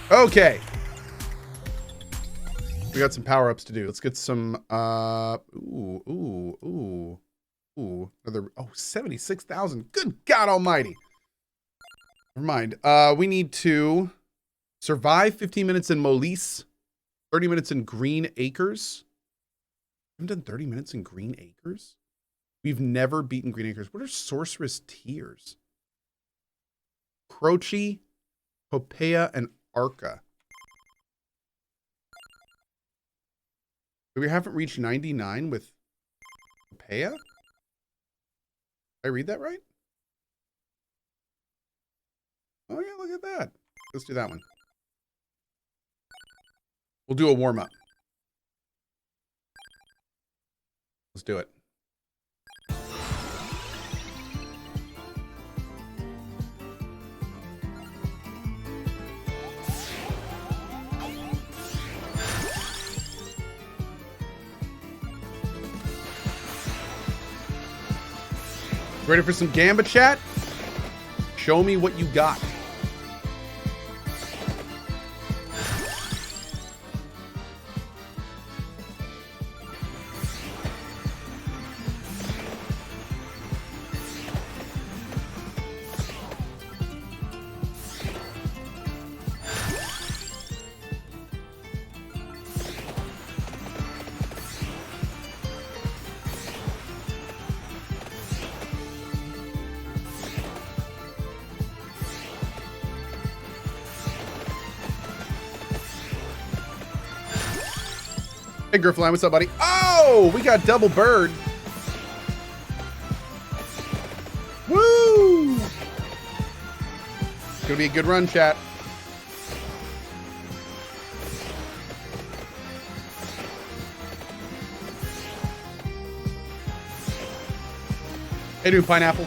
Okay. We got some power-ups to do. Let's get some, another, 76,000. Good God almighty. Never mind. We need to survive 15 minutes in Molise, 30 minutes in Green Acres. We haven't done 30 minutes in Green Acres? We've never beaten Green Acres. What are Sorceress Tears? Croce, Popea, and Arca. We haven't reached 99 with Popea? Did I read that right? Oh yeah, look at that. Let's do that one. We'll do a warm-up. Let's do it. Ready for some Gamba chat? Show me what you got. Hey, Griffline, what's up, buddy? Oh, we got double bird. Woo! It's gonna be a good run, chat. Hey, dude, pineapple.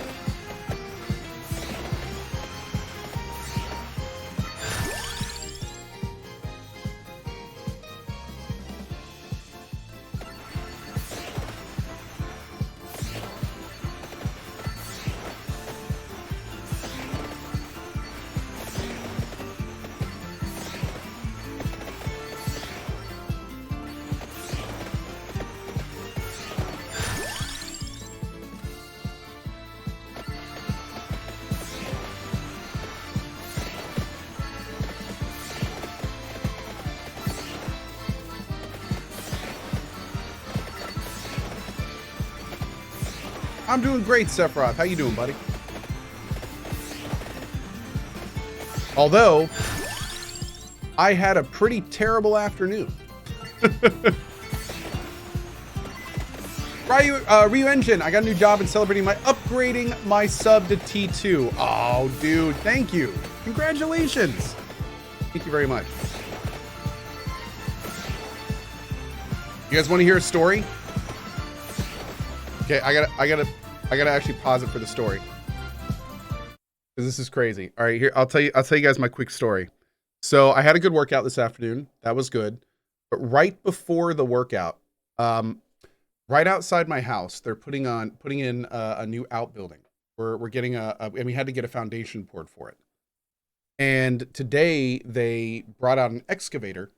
I'm doing great, Sephiroth. How you doing, buddy? Although, I had a pretty terrible afternoon. Ryu Engine, I got a new job and celebrating my upgrading my sub to T2. Oh, dude, thank you. Congratulations. Thank you very much. You guys want to hear a story? Okay, I gotta actually pause it for the story. Because this is crazy. All right, here, I'll tell you guys my quick story. So I had a good workout this afternoon. That was good. But right before the workout, right outside my house, they're putting in a new outbuilding. We're getting and we had to get a foundation poured for it. And today they brought out an excavator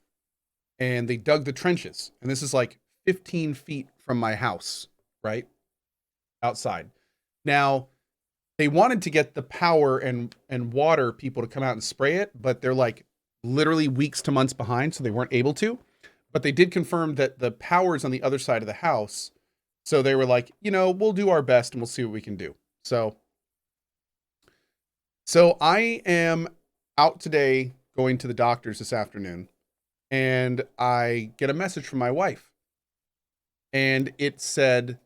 and they dug the trenches. And this is like 15 feet from my house, right? Outside. Now, they wanted to get the power and water people to come out and spray it, but they're like literally weeks to months behind, so they weren't able to. But they did confirm that the power's on the other side of the house. So they were like, we'll do our best and we'll see what we can do. So I am out today going to the doctor's this afternoon, and I get a message from my wife. And it said,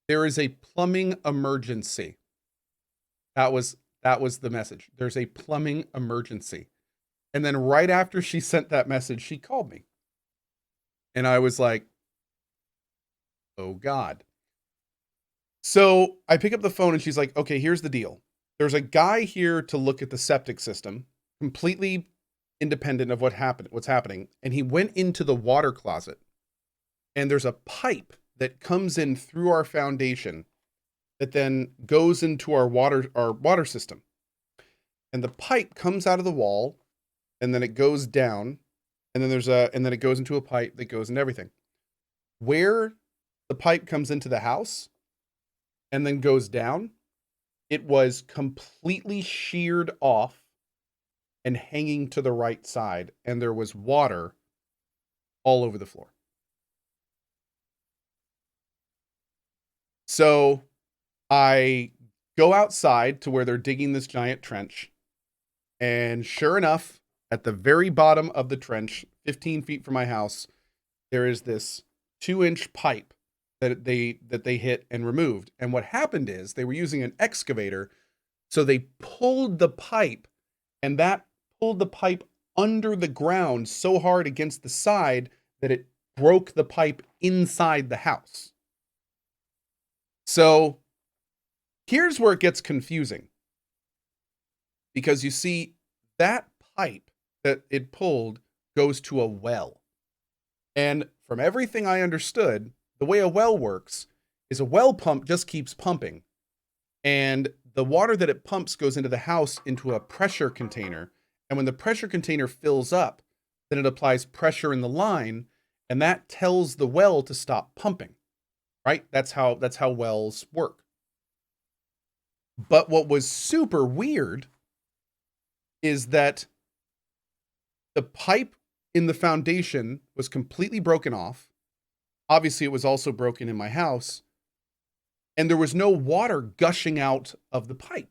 there is a plumbing emergency. That was the message. There's a plumbing emergency. And then right after she sent that message, she called me. And I was like, oh God. So I pick up the phone and she's like, okay, here's the deal. There's a guy here to look at the septic system, completely independent of what's happening. And he went into the water closet, and there's a pipe that comes in through our foundation that then goes into our water system. And the pipe comes out of the wall and then it goes down, and then it goes into a pipe that goes into everything. Where the pipe comes into the house and then goes down, it was completely sheared off and hanging to the right side, and there was water all over the floor. So I go outside to where they're digging this giant trench, and sure enough, at the very bottom of the trench, 15 feet from my house, there is this 2-inch pipe that they hit and removed. And what happened is they were using an excavator, so they pulled the pipe, and that pulled the pipe under the ground so hard against the side that it broke the pipe inside the house. So here's where it gets confusing. Because you see, that pipe that it pulled goes to a well. And from everything I understood, the way a well works is a well pump just keeps pumping. And the water that it pumps goes into the house into a pressure container. And when the pressure container fills up, then it applies pressure in the line, and that tells the well to stop pumping. Right? That's how wells work. But what was super weird is that the pipe in the foundation was completely broken off. Obviously, it was also broken in my house, and there was no water gushing out of the pipe.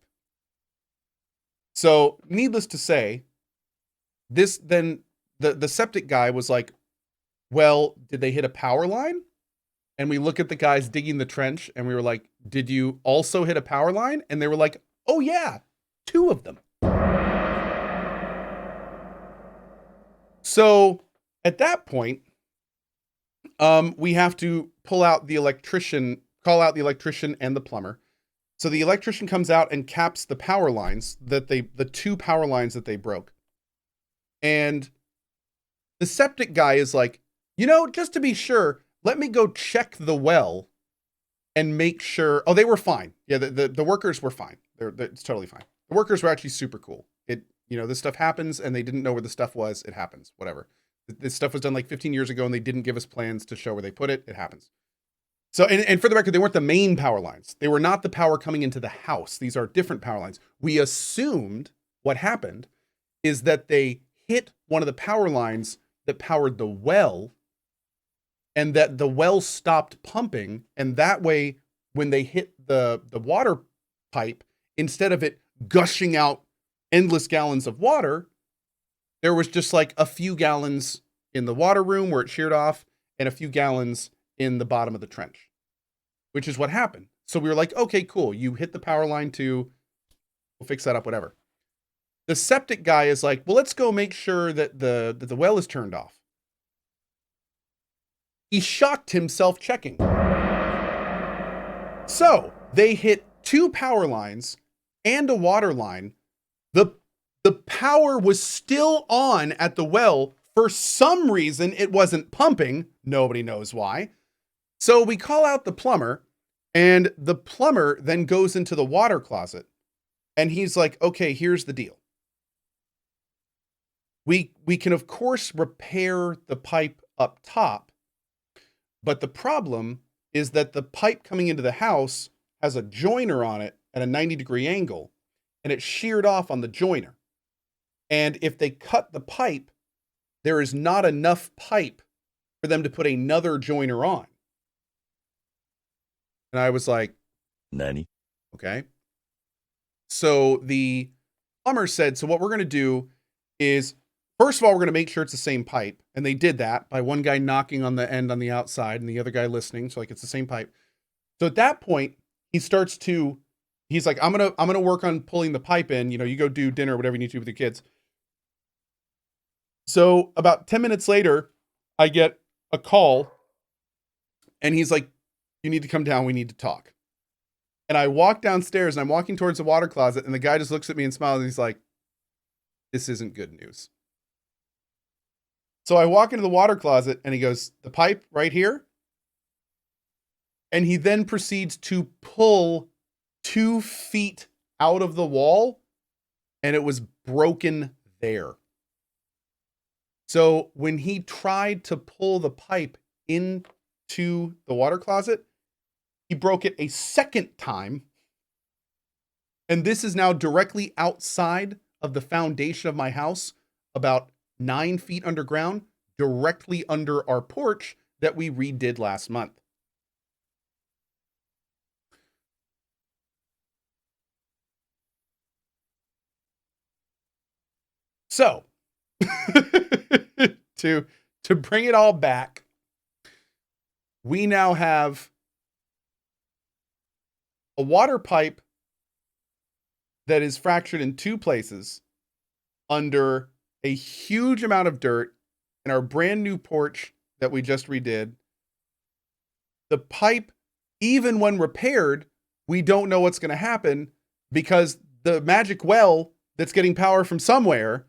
So, needless to say, the septic guy was like, well, did they hit a power line? And we look at the guys digging the trench, and we were like, did you also hit a power line? And they were like, oh yeah, 2 of them. So at that point, we have to call out the electrician and the plumber. So the electrician comes out and caps the power lines the 2 power lines that they broke. And the septic guy is like, just to be sure, let me go check the well and make sure. Oh, they were fine. Yeah, the workers were fine. It's totally fine. The workers were actually super cool. This stuff happens, and they didn't know where the stuff was. It happens. Whatever. This stuff was done like 15 years ago, and they didn't give us plans to show where they put it. It happens. So, and for the record, they weren't the main power lines. They were not the power coming into the house. These are different power lines. We assumed what happened is that they hit one of the power lines that powered the well, and that the well stopped pumping. And that way, when they hit the water pipe, instead of it gushing out endless gallons of water, there was just like a few gallons in the water room where it sheared off, and a few gallons in the bottom of the trench, which is what happened. So we were like, okay, cool. You hit the power line too. We'll fix that up, whatever. The septic guy is like, well, let's go make sure that the well is turned off. He shocked himself checking. So they hit 2 power lines and a water line. The power was still on at the well. For some reason, it wasn't pumping. Nobody knows why. So we call out the plumber, and the plumber then goes into the water closet, and he's like, okay, here's the deal. We can, of course, repair the pipe up top, but the problem is that the pipe coming into the house has a joiner on it at a 90-degree angle, and it's sheared off on the joiner. And if they cut the pipe, there is not enough pipe for them to put another joiner on. And I was like, Nani? Okay. So the plumber said, so what we're going to do is, first of all, we're going to make sure it's the same pipe. And they did that by one guy knocking on the end on the outside and the other guy listening. So like, it's the same pipe. So at that point, he's like, I'm going to work on pulling the pipe in, you go do dinner, whatever you need to do with your kids. So about 10 minutes later, I get a call, and he's like, you need to come down. We need to talk. And I walk downstairs, and I'm walking towards the water closet, and the guy just looks at me and smiles, and he's like, this isn't good news. So I walk into the water closet, and he goes, the pipe right here. And he then proceeds to pull 2 feet out of the wall, and it was broken there. So when he tried to pull the pipe into the water closet, he broke it a second time. And this is now directly outside of the foundation of my house, about 9 feet underground, directly under our porch that we redid last month. So, to bring it all back, we now have a water pipe that is fractured in 2 places under a huge amount of dirt in our brand new porch that we just redid. The pipe, even when repaired, we don't know what's going to happen because the magic well that's getting power from somewhere,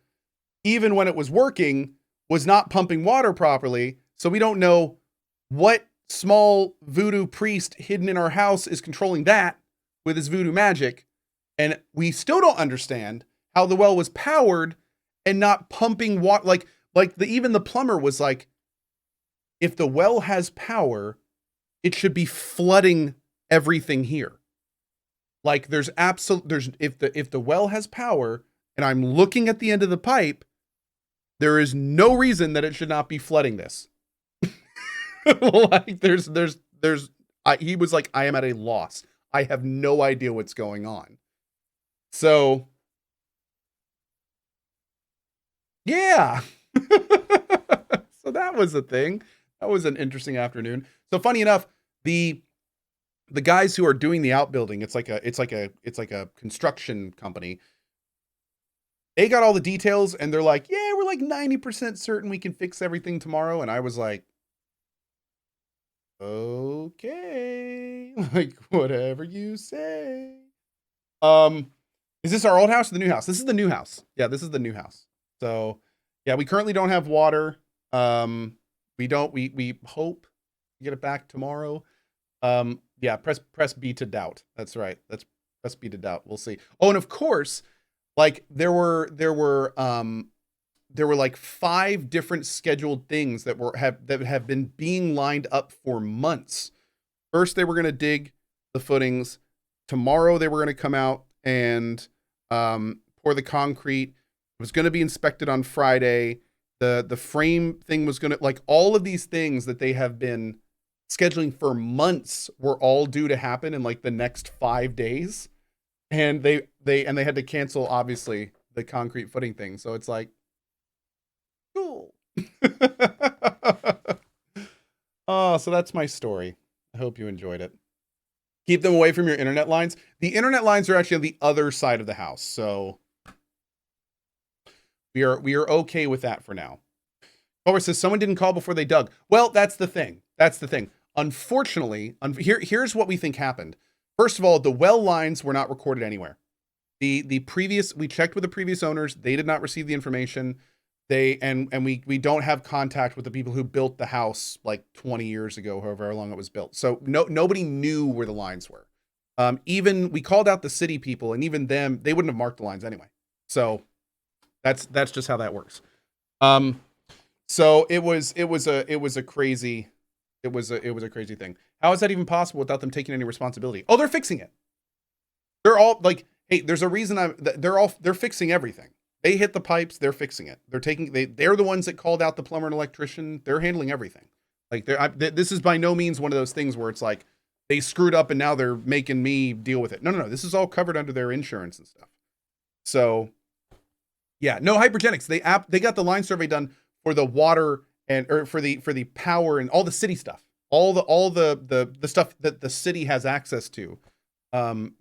even when it was working, was not pumping water properly. So we don't know what small voodoo priest hidden in our house is controlling that with his voodoo magic. And we still don't understand how the well was powered and not pumping water. Even the plumber was like, if the well has power, it should be flooding everything here. Like if the well has power and I'm looking at the end of the pipe, there is no reason that it should not be flooding this. Like he was like, I am at a loss. I have no idea what's going on. So yeah. So that was a thing. That was an interesting afternoon. So funny enough, the guys who are doing the outbuilding, it's like a construction company. They got all the details and they're like, yeah, we're like 90% certain we can fix everything tomorrow. And I was like, okay, like whatever you say. Is this our old house or the new house? This is the new house. Yeah, this is the new house. So yeah, we currently don't have water. We hope to get it back tomorrow. Yeah, press B to doubt. That's right. That's press B to doubt. We'll see. Oh, and of course, like there were like 5 different scheduled things that have been being lined up for months. First, they were going to dig the footings. Tomorrow, they were going to come out and pour the concrete. It was going to be inspected on Friday. The frame thing was going to, like, all of these things that they have been scheduling for months were all due to happen in like the next 5 days. And they had to cancel, obviously, the concrete footing thing. So it's like, cool. Oh, so that's my story. I hope you enjoyed it. Keep them away from your internet lines. The internet lines are actually on the other side of the house. So we are okay with that for now. Homer says someone didn't call before they dug. Well, that's the thing. Unfortunately, here's what we think happened. First of all, the well lines were not recorded anywhere. We checked with the previous owners. They did not receive the information. We don't have contact with the people who built the house like 20 years ago, however long it was built. So nobody knew where the lines were. Even we called out the city people, and even them, they wouldn't have marked the lines anyway. So that's just how that works. So it was a crazy thing. How is that even possible without them taking any responsibility? Oh, they're fixing it. They're all like, hey, there's a reason they're fixing everything. They hit the pipes, they're fixing it. They're the ones that called out the plumber and electrician. They're handling everything. Like this is by no means one of those things where it's like they screwed up and now they're making me deal with it. No. This is all covered under their insurance and stuff. So yeah, no hypergenics. They got the line survey done for the water or for the power and all the city stuff. All the stuff that the city has access to.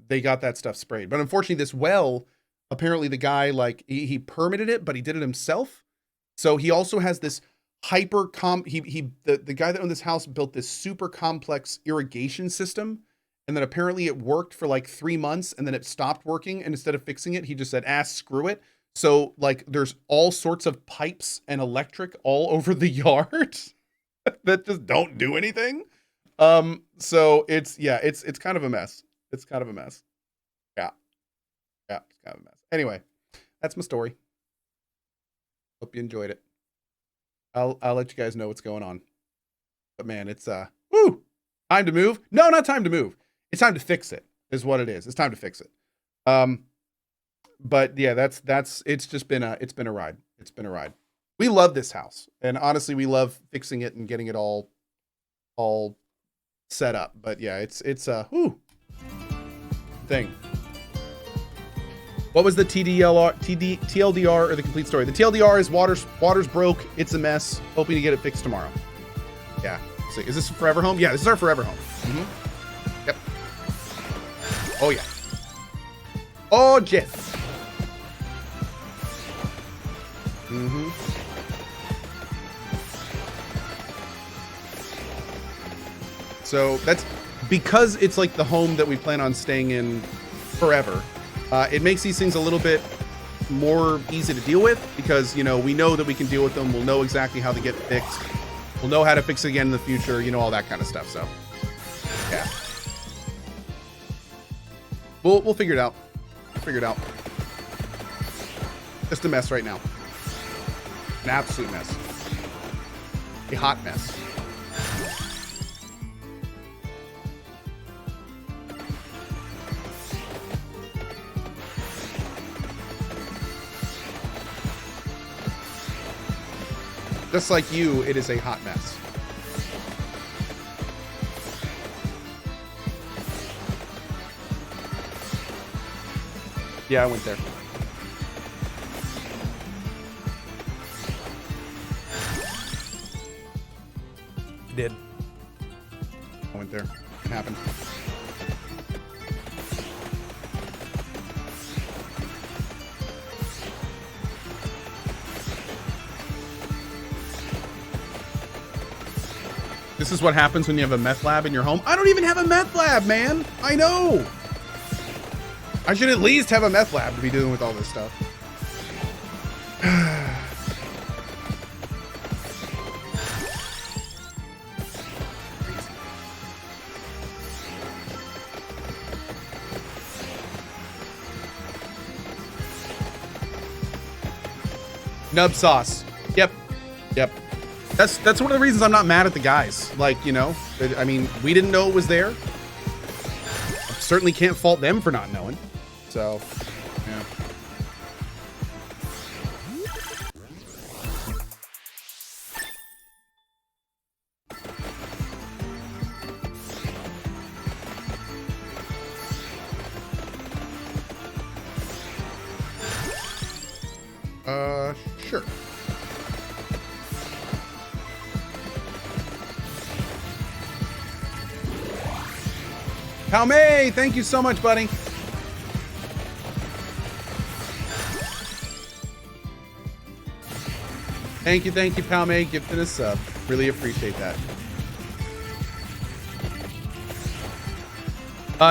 They got that stuff sprayed. But unfortunately, this well, apparently the guy, like, he permitted it, but he did it himself. So he also has this the guy that owned this house built this super complex irrigation system. And then apparently it worked for like 3 months and then it stopped working. And instead of fixing it, he just said, screw it. So like there's all sorts of pipes and electric all over the yard that just don't do anything. So it's kind of a mess. It's kind of a mess. Yeah, it's kind of a mess. Anyway, that's my story. Hope you enjoyed it. I'll let you guys know what's going on. But man, it's woo! Time to move. No, not time to move. It's time to fix it, is what it is. It's time to fix it. But yeah, that's it's just been a ride. It's been a ride. We love this house. And honestly, we love fixing it and getting it all set up. But yeah, it's a thing. What was the TLDR or the complete story? The TLDR is water's broke. It's a mess. Hoping to get it fixed tomorrow. Yeah. So is this a forever home? Yeah, this is our forever home. Mm-hmm. Yep. Oh yeah. Oh yes. Mm-hmm. So that's because it's like the home that we plan on staying in forever. It makes these things a little bit more easy to deal with because, you know, we know that we can deal with them. We'll know exactly how they get fixed. We'll know how to fix it again in the future, you know, all that kind of stuff. So, yeah. We'll figure it out. Figure it out. Just a mess right now. An absolute mess. A hot mess. Just like you, it is a hot mess. Yeah, I went there. You did. I went there. It happened. This is what happens when you have a meth lab in your home. I don't even have a meth lab, man. I know. I should at least have a meth lab to be dealing with all this stuff. Nub sauce. Yep. Yep. That's one of the reasons I'm not mad at the guys. Like, you know, I mean, we didn't know it was there. I certainly can't fault them for not knowing. So, yeah. Sure. Palme, thank you so much, buddy. Thank you, Palme, gifting a sub. Really appreciate that.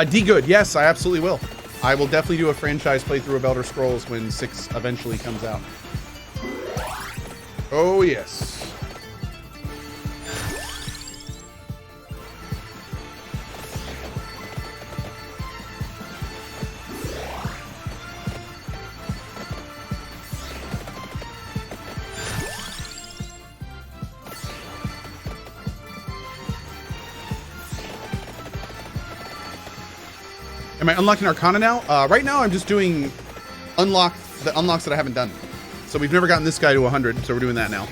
D good, yes, I absolutely will. I will definitely do a franchise playthrough of Elder Scrolls when 6 eventually comes out. Oh yes. Am I unlocking Arcana now? Right now I'm just doing the unlocks that I haven't done. So we've never gotten this guy to 100, so we're doing that now.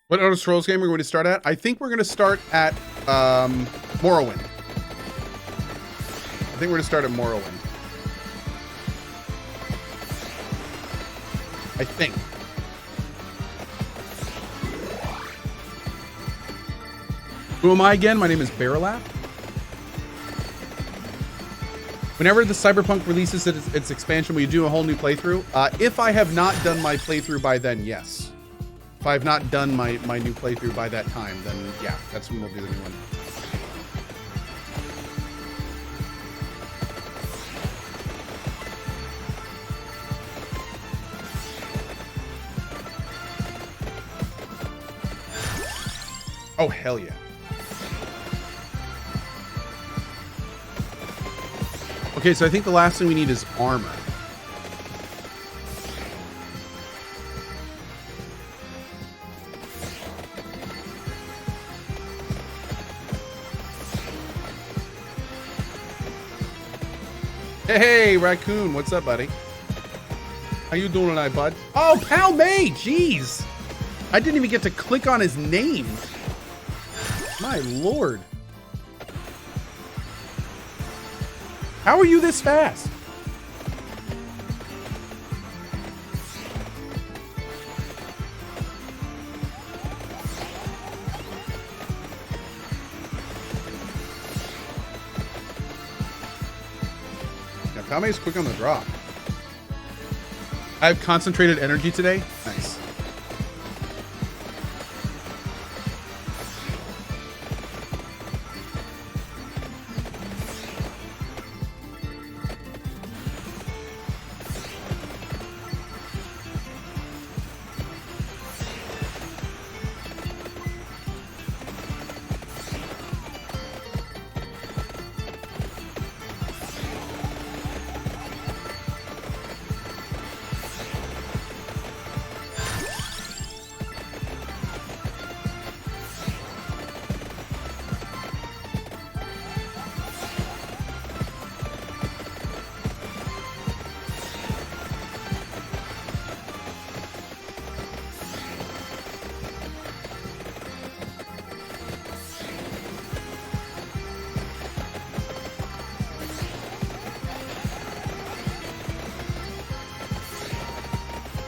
What Elder Scrolls game are we going to start at? I think we're going to start at Morrowind. I think we're going to start at Morrowind. I think. Who am I again? My name is Barrelap. Whenever the Cyberpunk releases its expansion, will you do a whole new playthrough? If I have not done my playthrough by then, yes. If I've not done my new playthrough by that time, then yeah, that's when we'll do the new one. Oh, hell yeah. Okay, so I think the last thing we need is armor. Hey, Raccoon, what's up, buddy? How you doing tonight, bud? Oh, Pal May, jeez. I didn't even get to click on his name. My lord. How are you this fast? Yeah, Palme's quick on the draw. I have concentrated energy today. Nice.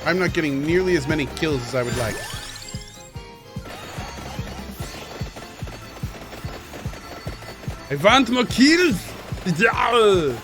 I'm not getting nearly as many kills as I would like. I want more kills! Yeah.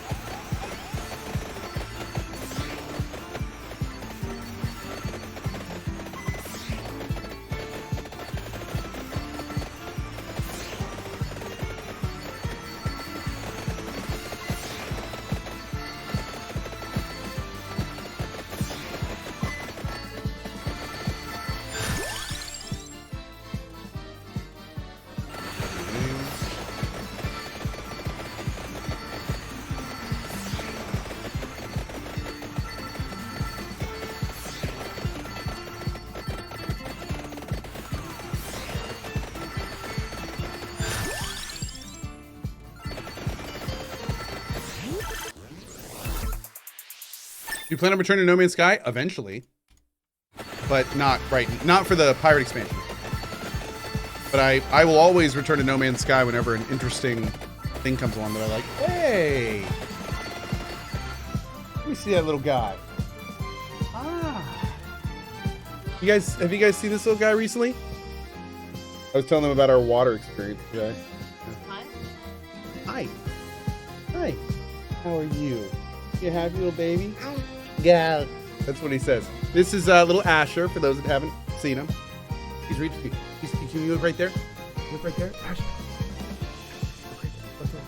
You plan on returning to No Man's Sky? Eventually. But not right. Not for the pirate expansion. But I will always return to No Man's Sky whenever an interesting thing comes along that I like. Hey! Let me see that little guy. Ah. Have you guys seen this little guy recently? I was telling them about our water experience today. Hi. Hi. Hi. How are you? You happy, little baby? Yeah. That's what he says. This is little Asher, for those that haven't seen him. He's reaching. Can you look right there? Look right there. Asher. Look right there. Look there.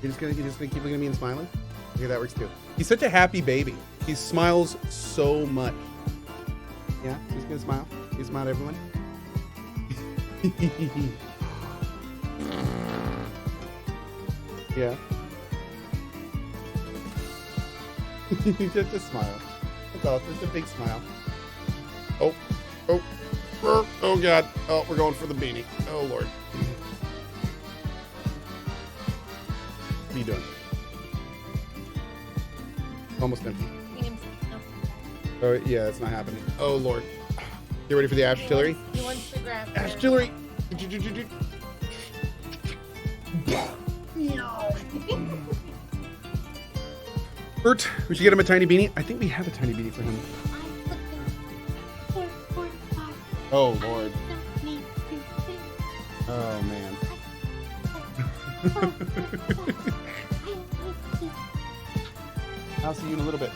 You're just gonna keep looking at me and smiling? Okay, that works too. He's such a happy baby. He smiles so much. Yeah, he's gonna smile. He's smile at everyone. Yeah. Just a smile. That's all. Just a big smile. Oh. Oh God. Oh, we're going for the beanie. Oh Lord. What are you doing? Almost empty. Oh yeah, it's not happening. Oh Lord. You ready for the Ashtillery? He wants to grab Ashtillery. Bert, we should get him a tiny beanie. I think we have a tiny beanie for him. Oh Lord. Oh man. I'll see you in a little bit.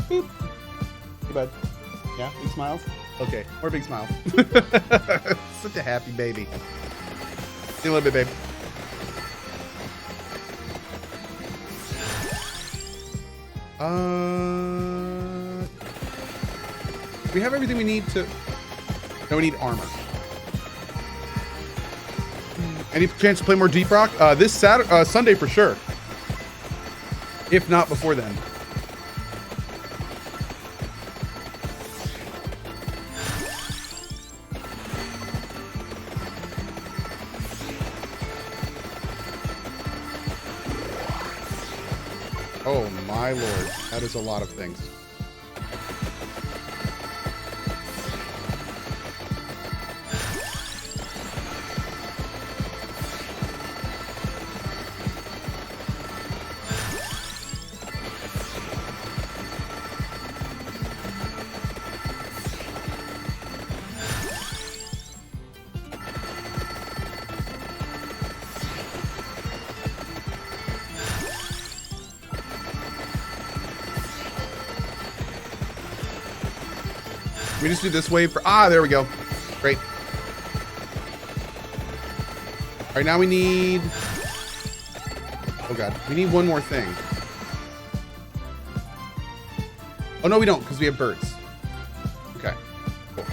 Boop. Hey bud. Yeah, big smiles. Okay, more big smile. Such a happy baby. See you in a little bit, babe. We have everything we need to... No, we need armor. Any chance to play more Deep Rock? This Saturday, Sunday for sure. If not before then. Oh my lord, that is a lot of things. We just do this wave for, there we go. Great. All right, now we need, oh God, we need one more thing. Oh no, we don't, because we have birds. Okay, cool.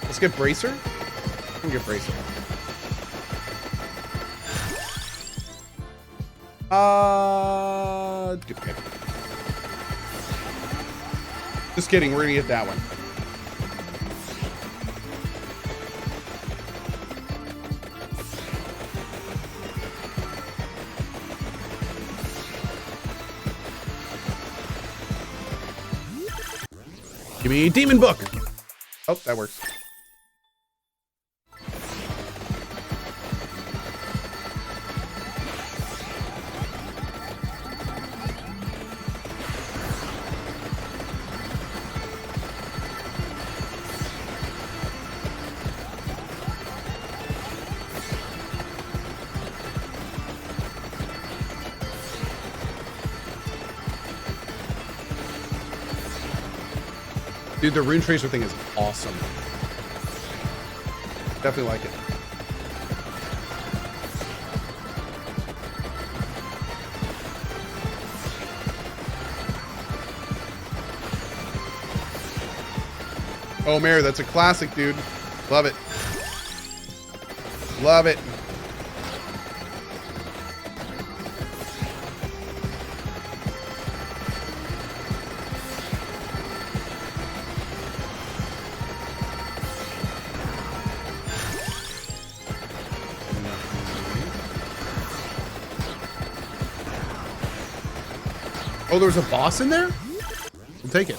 Let's get Bracer. We'll get Bracer. Okay. Just kidding. We're gonna get that one. Give me a demon book. Oh, that works. Dude, the Rune Tracer thing is awesome. Definitely like it. Oh, Mare, that's a classic, dude. Love it. Love it. Oh, there's a boss in there? We'll take it.